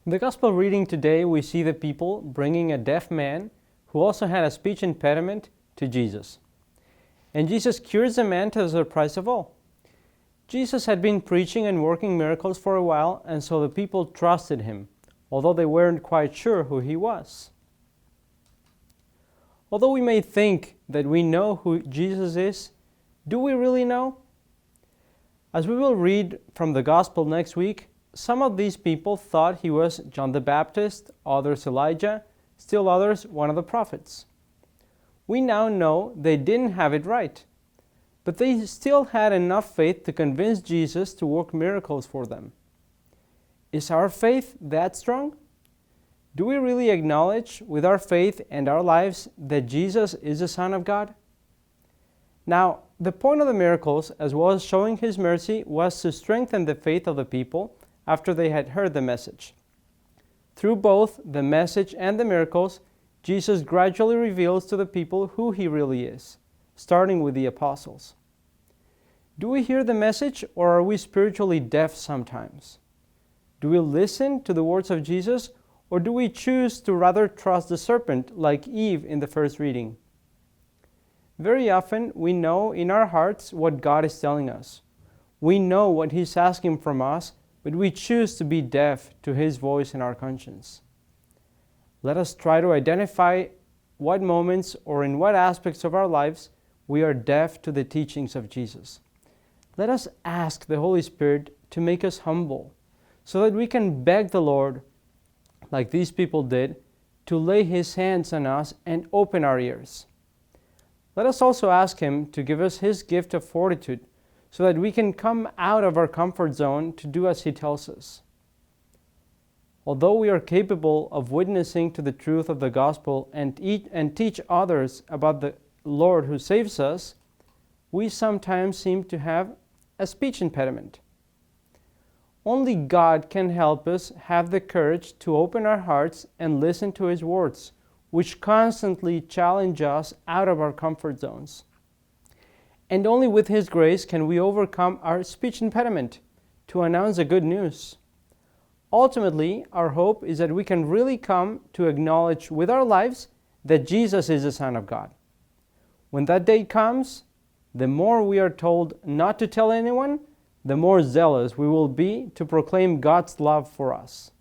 In the Gospel reading today, we see the people bringing a deaf man who also had a speech impediment to Jesus. And Jesus cures the man to the surprise of all. Jesus had been preaching and working miracles for a while, and so the people trusted him, although they weren't quite sure who he was. Although we may think that we know who Jesus is, do we really know? As we will read from the Gospel next week, some of these people thought he was John the Baptist, others Elijah, still others one of the prophets. We now know they didn't have it right, but they still had enough faith to convince Jesus to work miracles for them. Is our faith that strong? Do we really acknowledge with our faith and our lives that Jesus is the Son of God? Now, the point of the miracles, as well as showing his mercy, was to strengthen the faith of the people after they had heard the message. Through both the message and the miracles, Jesus gradually reveals to the people who he really is, starting with the apostles. Do we hear the message, or are we spiritually deaf sometimes? Do we listen to the words of Jesus, or do we choose to rather trust the serpent like Eve in the first reading? Very often we know in our hearts what God is telling us. We know what he's asking from us, but we choose to be deaf to his voice in our conscience. Let us try to identify what moments or in what aspects of our lives we are deaf to the teachings of Jesus. Let us ask the Holy Spirit to make us humble, so that we can beg the Lord, like these people did, to lay his hands on us and open our ears. Let us also ask him to give us his gift of fortitude, so that we can come out of our comfort zone to do as he tells us. Although we are capable of witnessing to the truth of the gospel and teach others about the Lord who saves us, we sometimes seem to have a speech impediment. Only God can help us have the courage to open our hearts and listen to his words, which constantly challenge us out of our comfort zones. And only with his grace can we overcome our speech impediment to announce the good news. Ultimately, our hope is that we can really come to acknowledge with our lives that Jesus is the Son of God. When that day comes, the more we are told not to tell anyone, the more zealous we will be to proclaim God's love for us.